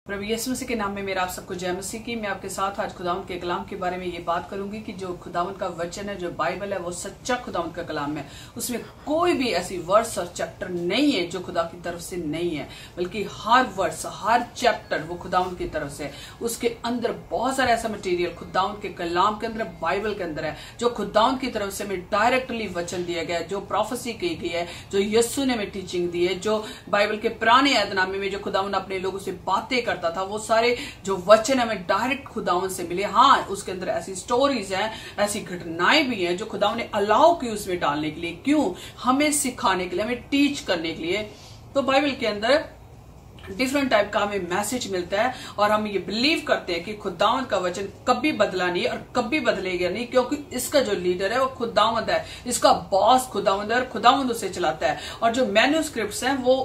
प्रभु यीशु मसीह के नाम में मेरा आप सबको जय मसीह की। मैं आपके साथ आज खुदावंद के कलाम के बारे में ये बात करूंगी कि जो खुदावंद का वचन है, जो बाइबल है, वो सच्चा खुदावंद का कलाम है। उसमें कोई भी ऐसी वर्स और चैप्टर नहीं है जो खुदा की तरफ से नहीं है, बल्कि हर वर्स, हर चैप्टर वो खुदावंद की तरफ से है। उसके अंदर बहुत सारा ऐसा मटेरियल खुदावंद के कलाम के अंदर, बाइबल के अंदर है, जो खुदावंद की तरफ से हमें डायरेक्टली वचन दिया गया है, जो प्रोफेसी की गई है, जो यीशु ने हमें टीचिंग दी है, जो बाइबल के पुराने ऐदनामे में जो खुदावंद अपने लोगों से बातें करता था, वो सारे जो वचन हमें डायरेक्ट खुदावन से मिले। हाँ, उसके अंदर ऐसी स्टोरीज हैं, ऐसी घटनाएं भी हैं जो खुदावन ने अलाउ की उसमें डालने के लिए। क्यों? हमें सिखाने के लिए, हमें टीच करने के लिए। तो बाइबल के अंदर डिफरेंट टाइप का हमें मैसेज मिलता है और हम ये बिलीव करते हैं कि खुदावंद का वचन कभी बदला नहीं और कभी बदलेगा नहीं, क्योंकि इसका जो लीडर है वो खुदावंद है, इसका बॉस खुदावंद है और खुदावंद उसे चलाता है। और जो मैन्यूस्क्रिप्ट्स हैं वो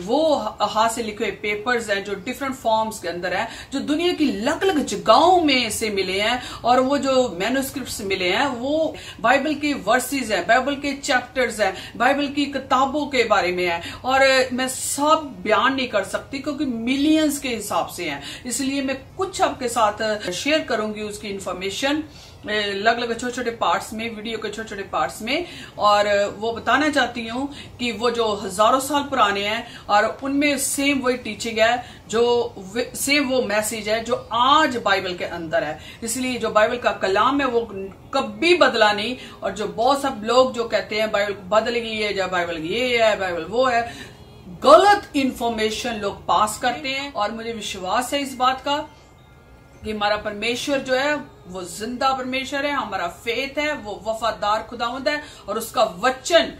वो हाथ से लिखे हुए पेपर्स हैं जो डिफरेंट फॉर्म्स के अंदर हैं, जो दुनिया की अलग अलग जगहों में से मिले हैं। और वो जो मैन्यूस्क्रिप्ट्स मिले हैं वो बाइबल के वर्सेस हैं, बाइबल के चैप्टर्स हैं, बाइबल की किताबों के बारे में है। और मैं सब बयान नहीं कर सकती क्योंकि मिलियंस के हिसाब से हैं, इसलिए मैं कुछ आपके साथ शेयर करूंगी उसकी इंफॉर्मेशन अलग अलग छोटे छोटे पार्ट्स में, वीडियो के छोटे छोटे पार्ट्स में। और वो बताना चाहती हूँ कि वो जो हजारों साल पुराने हैं और उनमें सेम वही टीचिंग है, जो सेम वो मैसेज है जो आज बाइबल के अंदर है। इसलिए जो बाइबल का कलाम है वो कभी बदला नहीं। और जो बहुत सब लोग जो कहते हैं बाइबल बदल गई है, या बाइबल ये है, बाइबल वो है, गलत इंफॉर्मेशन लोग पास करते हैं। और मुझे विश्वास है इस बात का कि हमारा परमेश्वर जो है वो जिंदा परमेश्वर है, हमारा फेथ है, वो वफादार खुदावंद है और उसका वचन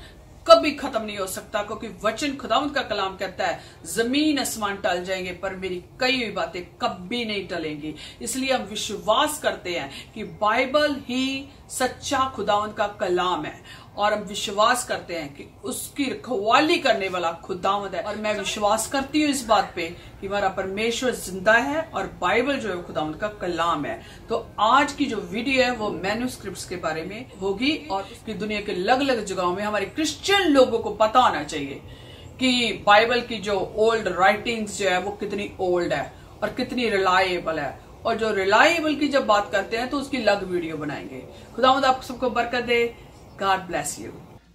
कभी खत्म नहीं हो सकता, क्योंकि वचन खुदावंद का कलाम कहता है जमीन आसमान टल जाएंगे पर मेरी कई हुई बातें कभी नहीं टलेंगी। इसलिए हम विश्वास करते हैं कि बाइबल ही सच्चा खुदावंद का कलाम है और हम विश्वास करते हैं कि उसकी रखवाली करने वाला खुदावंद है। और मैं विश्वास करती हूँ इस बात पे कि हमारा परमेश्वर जिंदा है और बाइबल जो है खुदावंद का कलाम है। तो आज की जो वीडियो है वो मैन्यूस्क्रिप्ट्स के बारे में होगी और उसकी दुनिया के अलग अलग जगहों में हमारे क्रिश्चियन लोगों को पता होना चाहिए कि बाइबल की जो ओल्ड राइटिंग्स जो है वो कितनी ओल्ड है और कितनी रिलायबल है। और जो रिलायबल की जब बात करते हैं तो उसकी अलग वीडियो बनाएंगे। खुदावंद आप सबको बरकत दे। God bless you।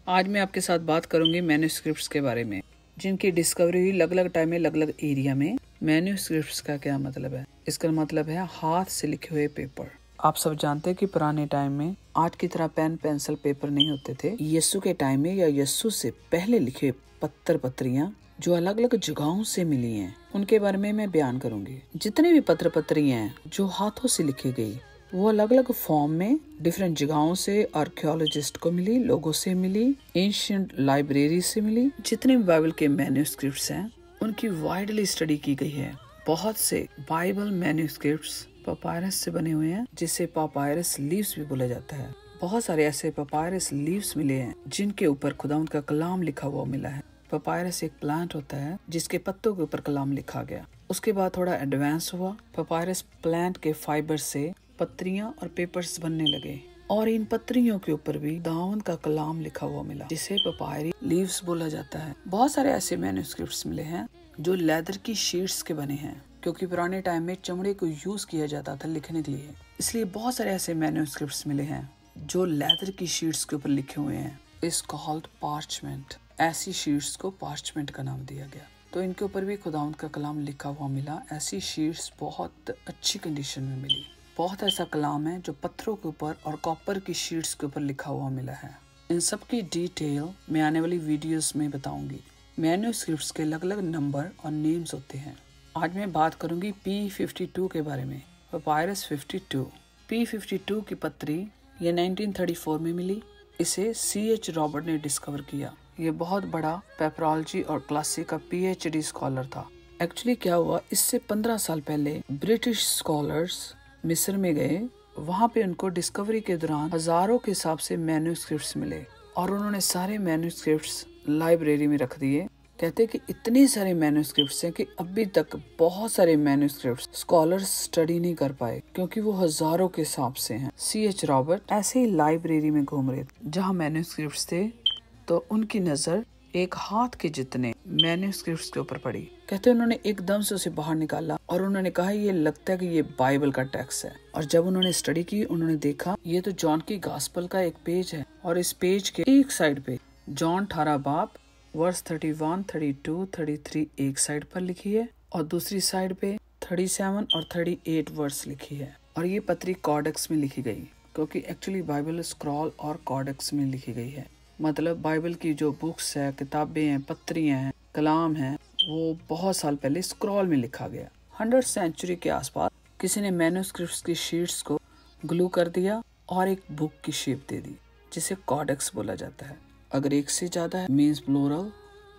आज मैं आपके साथ बात करूंगी मैन्यूस्क्रिप्ट्स के बारे में, जिनकी डिस्कवरी हुई अलग अलग टाइम में, अलग अलग एरिया में। मैन्यूस्क्रिप्ट्स का क्या मतलब है? इसका मतलब है हाथ से लिखे हुए पेपर। आप सब जानते हैं कि पुराने टाइम में आज की तरह पेन पेंसिल पेपर नहीं होते थे। यीशु के टाइम में या यीशु से पहले लिखे पत्थर पत्रियां जो अलग अलग जगहों से मिली हैं, उनके बारे में मैं बयान करूंगी। जितने भी पत्र पत्रियां हैं जो हाथों से लिखी गई, वो अलग अलग फॉर्म में डिफरेंट जगहों से आर्कियोलॉजिस्ट को मिली, लोगों से मिली, एंशिएंट लाइब्रेरी से मिली। जितने भी बाइबल के मैन्यूस्क्रिप्ट्स हैं उनकी वाइडली स्टडी की गई है। बहुत से बाइबल मैन्यूस्क्रिप्ट्स पपायरस से बने हुए हैं, जिसे पपायरस लीव्स भी बोला जाता है। बहुत सारे ऐसे पपायरस लीव्स मिले हैं जिनके ऊपर खुदावंद का कलाम लिखा हुआ मिला है। पपायरस एक प्लांट होता है जिसके पत्तों के ऊपर कलाम लिखा गया। उसके बाद थोड़ा एडवांस हुआ, पपायरस प्लांट के फाइबर से पत्रियां और पेपर्स बनने लगे और इन पत्रियों के ऊपर भी खुदावंद का कलाम लिखा हुआ मिला, जिसे पपायरी लीव्स बोला जाता है। बहुत सारे ऐसे मैन्यूस्क्रिप्ट्स मिले हैं जो लेदर की शीट्स के बने हैं, क्योंकि पुराने टाइम में चमड़े को यूज किया जाता था लिखने के लिए। इसलिए बहुत सारे ऐसे मैन्यूस्क्रिप्ट्स मिले हैं जो लेदर की शीट्स के ऊपर लिखे हुए हैं। इस कॉल्ड पार्चमेंट। ऐसी शीट्स को पार्चमेंट का नाम दिया गया। तो इनके ऊपर भी खुदावंद का कलाम लिखा हुआ मिला। ऐसी शीट्स बहुत अच्छी कंडीशन में मिली। बहुत ऐसा कलाम है जो पत्थरों के ऊपर और कॉपर की शीट्स के ऊपर लिखा हुआ मिला है। इन सब की डिटेल मैं आने वाली वीडियोस में बताऊंगी। मैन्यूस्क्रिप्ट्स के अलग अलग नंबर और नेम्स होते हैं। आज मैं बात करूंगी P52 के बारे में, पपायरस 52। P52 की पत्री ये 1934 में मिली। इसे C.H. रॉबर्ट ने डिस्कवर किया। ये बहुत बड़ा पेपरोलॉजी और क्लासिक का PhD स्कॉलर था। एक्चुअली क्या हुआ, इससे 15 साल पहले ब्रिटिश स्कॉलर्स मिस्र में गए। वहाँ पे उनको डिस्कवरी के दौरान हजारों के हिसाब से मैन्यूस्क्रिप्ट्स मिले और उन्होंने सारे मैन्यूस्क्रिप्ट्स लाइब्रेरी में रख दिए। कहते कि इतने सारे मैन्यूस्क्रिप्ट्स हैं कि अभी तक बहुत सारे मैन्यूस्क्रिप्ट्स स्कॉलर्स स्टडी नहीं कर पाए, क्योंकि वो हजारों के हिसाब से हैं। C.H. रॉबर्ट ऐसे ही लाइब्रेरी में घूम रहे थे जहाँ मैन्यूस्क्रिप्ट्स थे, तो उनकी नजर एक हाथ के जितने मैन्यूस्क्रिप्ट्स के ऊपर पड़ी। कहते उन्होंने एकदम से उसे बाहर निकाला और उन्होंने कहा ये लगता है कि ये बाइबल का टेक्स्ट है। और जब उन्होंने स्टडी की उन्होंने देखा ये तो जॉन की गॉस्पेल का एक पेज है और इस पेज के एक साइड पे जॉन 18 बाब वर्स 31, 32, 33 एक साइड पर लिखी है और दूसरी साइड पे 37 और 38 वर्स लिखी है। और ये पत्री कॉडेक्स में लिखी गई क्योंकि एक्चुअली बाइबल स्क्रॉल और कॉडेक्स में लिखी गई है। मतलब बाइबल की जो बुक्स है, किताबें हैं, पत्रियां हैं, कलाम हैं, वो बहुत साल पहले स्क्रॉल में लिखा गया। 100 सेंचुरी के आसपास किसी ने मैन्युस्क्रिप्ट्स की शीट्स को ग्लू कर दिया और एक बुक की शेप दे दी जिसे कॉडेक्स बोला जाता है। अगर एक से ज्यादा है मीन्स प्लूरल,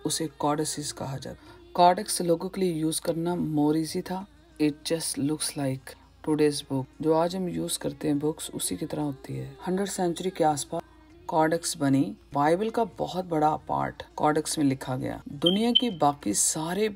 उसे कॉडेसिस कहा जाता है। कॉडेक्स लोगों के लिए यूज करना मोर इजी था। It just looks like today's book. जो आज हम यूज करते हैं बुक्स उसी की तरह होती है। 100 सेंचुरी के आसपास कॉडेक्स बनी। बाइबल का बहुत बड़ा पार्ट कॉडेक्स में लिखा गया। दुनिया की बाकी सारे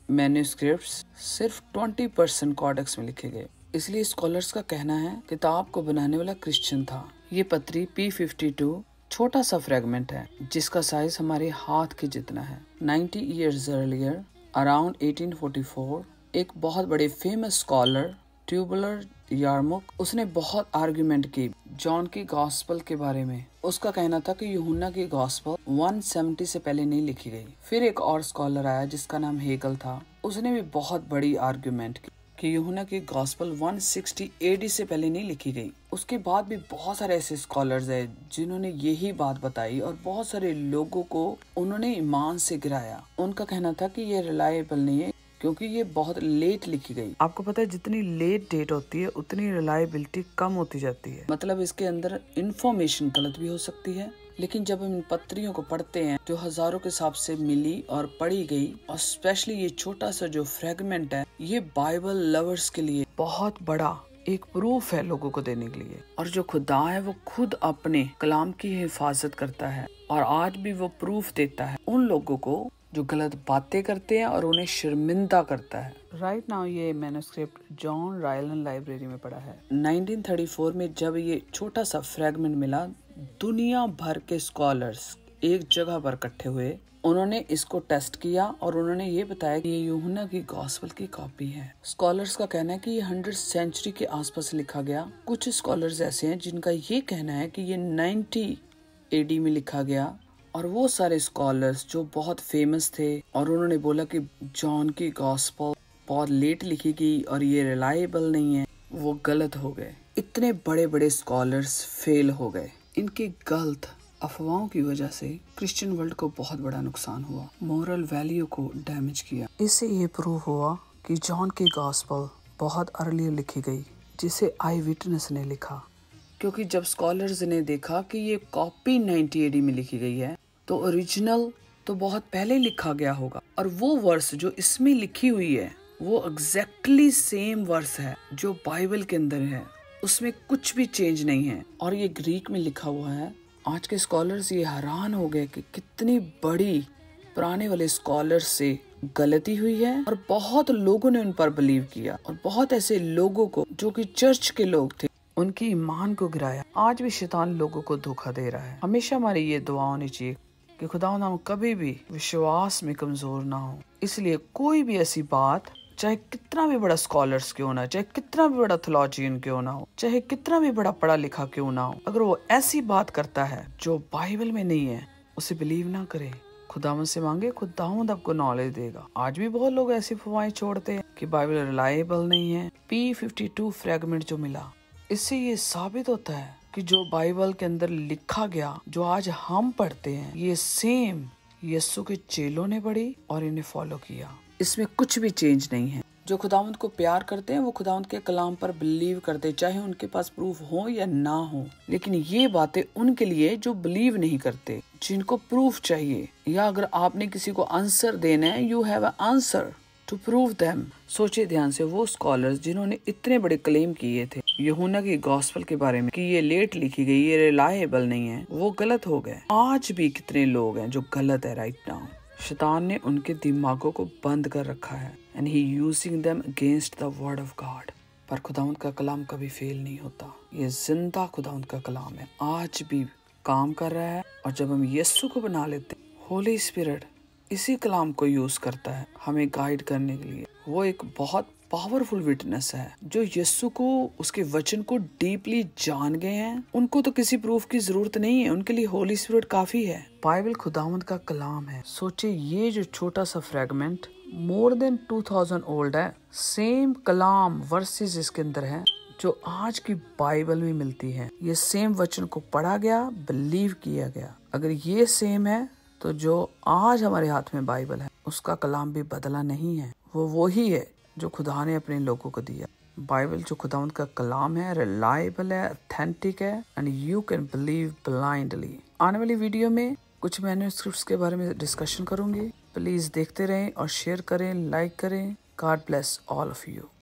मैन्युस्क्रिप्ट्स सिर्फ 20% कॉडेक्स में लिखे गए। इसलिए स्कॉलर्स का कहना है किताब को बनाने वाला क्रिश्चियन था। ये पत्री P52 छोटा सा फ्रेगमेंट है जिसका साइज हमारे हाथ के जितना है। 90 years अर्लियर अराउंड 1844 एक बहुत बड़े फेमस स्कॉलर ट्यूबलर यार्मुक, उसने बहुत आर्ग्यूमेंट की जॉन की गॉस्पेल के बारे में। उसका कहना था कि यूहन्ना की गॉस्पेल 170 से पहले नहीं लिखी गई। फिर एक और स्कॉलर आया जिसका नाम हेगल था। उसने भी बहुत बड़ी आर्ग्यूमेंट की कि यूहन्ना की गॉस्पेल 160 AD से पहले नहीं लिखी गई। उसके बाद भी बहुत सारे ऐसे स्कॉलर्स हैं जिन्होंने यही बात बताई और बहुत सारे लोगों को उन्होंने ईमान से गिराया। उनका कहना था कि ये रिलायबल नहीं है क्योंकि ये बहुत लेट लिखी गई। आपको पता है जितनी लेट डेट होती है उतनी रिलायबिलिटी कम होती जाती है। मतलब इसके अंदर इंफॉर्मेशन गलत भी हो सकती है। लेकिन जब हम इन पत्रियों को पढ़ते हैं जो हजारों के हिसाब से मिली और पढ़ी गई, और स्पेशली ये छोटा सा जो फ्रेगमेंट है, ये बाइबल लवर्स के लिए बहुत बड़ा एक प्रूफ है लोगों को देने के लिए। और जो खुदा है वो खुद अपने कलाम की हिफाजत करता है और आज भी वो प्रूफ देता है उन लोगों को जो गलत बातें करते हैं और उन्हें शर्मिंदा करता है। राइट नाउ ये मैन्युस्क्रिप्ट जॉन रायलन लाइब्रेरी में पड़ा है। 1934 में जब ये छोटा सा फ्रेगमेंट मिला, दुनिया भर के स्कॉलर्स एक जगह पर इकट्ठे हुए। उन्होंने इसको टेस्ट किया और उन्होंने ये बताया कि ये यूहन्ना की गॉस्पेल की कॉपी है। स्कॉलर्स का कहना है कि ये 100 सेंचुरी के आसपास लिखा गया। कुछ स्कॉलर्स ऐसे हैं जिनका ये कहना है कि ये 90 AD में लिखा गया। और वो सारे स्कॉलर्स जो बहुत फेमस थे और उन्होंने बोला कि जॉन की गॉस्पेल बहुत लेट लिखी गई और ये रिलायबल नहीं है, वो गलत हो गए। इतने बड़े बड़े स्कॉलर्स फेल हो गए। इनके गलत अफवाहों की वजह से क्रिश्चियन वर्ल्ड को बहुत बड़ा नुकसान हुआ, मोरल वैल्यू को डैमेज किया। इससे ये प्रूव हुआ कि जॉन की गॉस्पेल बहुत अर्लियर लिखी गई जिसे आई विटनेस ने लिखा। क्योंकि जब स्कॉलर्स ने देखा कि ये कॉपी 90 AD में लिखी गई है तो ओरिजिनल तो बहुत पहले लिखा गया होगा और वो वर्स जो इसमें लिखी हुई है वो एग्जैक्टली सेम वर्स है जो बाइबल के अंदर है, उसमें कुछ भी चेंज नहीं है और ये ग्रीक में लिखा हुआ है। आज के स्कॉलर्स ये हैरान हो गए कि कितनी बड़ी पुराने वाले स्कॉलर्स से गलती हुई है और बहुत लोगों ने उन पर बिलीव किया और बहुत ऐसे लोगों को जो कि चर्च के लोग थे उनकी ईमान को गिराया। आज भी शैतान लोगों को धोखा दे रहा है। हमेशा हमारी ये दुआ होनी चाहिए कि खुदा हम कभी भी विश्वास में कमजोर ना हो। इसलिए कोई भी ऐसी बात, चाहे कितना भी बड़ा स्कॉलर्स क्यों ना, चाहे कितना भी बड़ा थियोलॉजियन क्यों ना हो, चाहे कितना भी बड़ा पढ़ा लिखा क्यों ना हो, अगर वो ऐसी बात करता है जो बाइबल में नहीं है उसे बिलीव ना करे। खुदावंद से मांगे, खुदावंद आपको नॉलेज देगा। आज भी बहुत लोग ऐसी अफवाहें छोड़ते हैं कि बाइबल रिलायबल नहीं है। P52 फ्रेगमेंट जो मिला, इससे ये साबित होता है कि जो बाइबल के अंदर लिखा गया, जो आज हम पढ़ते हैं, ये सेम यीशु के चेलों ने पढ़ी और इन्हें फॉलो किया। इसमें कुछ भी चेंज नहीं है। जो खुदावंद को प्यार करते हैं वो खुदावंद के कलाम पर बिलीव करते, चाहे उनके पास प्रूफ हो या ना हो। लेकिन ये बातें उनके लिए जो बिलीव नहीं करते, जिनको प्रूफ चाहिए, या अगर आपने किसी को आंसर देना है, you have a answer to prove them. सोचिए ध्यान से, वो स्कॉलर्स जिन्होंने इतने बड़े क्लेम किए थे यूहन्ना की गॉस्पेल के बारे में कि ये लेट लिखी गई, ये रिलायबल नहीं है, वो गलत हो गए। आज भी कितने लोग हैं जो गलत है राइट नाउ। शैतान ने उनके दिमागों को बंद कर रखा है and he using them against the word of God. पर खुदावंद का कलाम कभी फेल नहीं होता। ये जिंदा खुदावंद का कलाम है, आज भी काम कर रहा है। और जब हम यीशु को बना लेते हैं, होली स्पिरिट इसी कलाम को यूज करता है हमें गाइड करने के लिए। वो एक बहुत पावरफुल विटनेस है जो यीशु को, उसके वचन को डीपली जान गए हैं। उनको तो किसी प्रूफ की जरूरत नहीं है, उनके लिए होली स्पिरिट काफी है। बाइबल खुदावंद का कलाम है। सोचे ये जो छोटा सा फ्रेगमेंट मोर देन 2000 ओल्ड है। सेम कलाम वर्सेस इसके अंदर है जो आज की बाइबल में मिलती है। ये सेम वचन को पढ़ा गया, बिलीव किया गया। अगर ये सेम है तो जो आज हमारे हाथ में बाइबल है उसका कलाम भी बदला नहीं है। वो वही है जो खुदा ने अपने लोगों को दिया। बाइबल जो खुदावंद का कलाम है, रिलायबल है, ऑथेंटिक है and you can believe blindly. आने वाली वीडियो में कुछ मैन्युस्क्रिप्ट्स के बारे में डिस्कशन करूंगी। प्लीज देखते रहें और शेयर करें, लाइक करें। God bless all of you.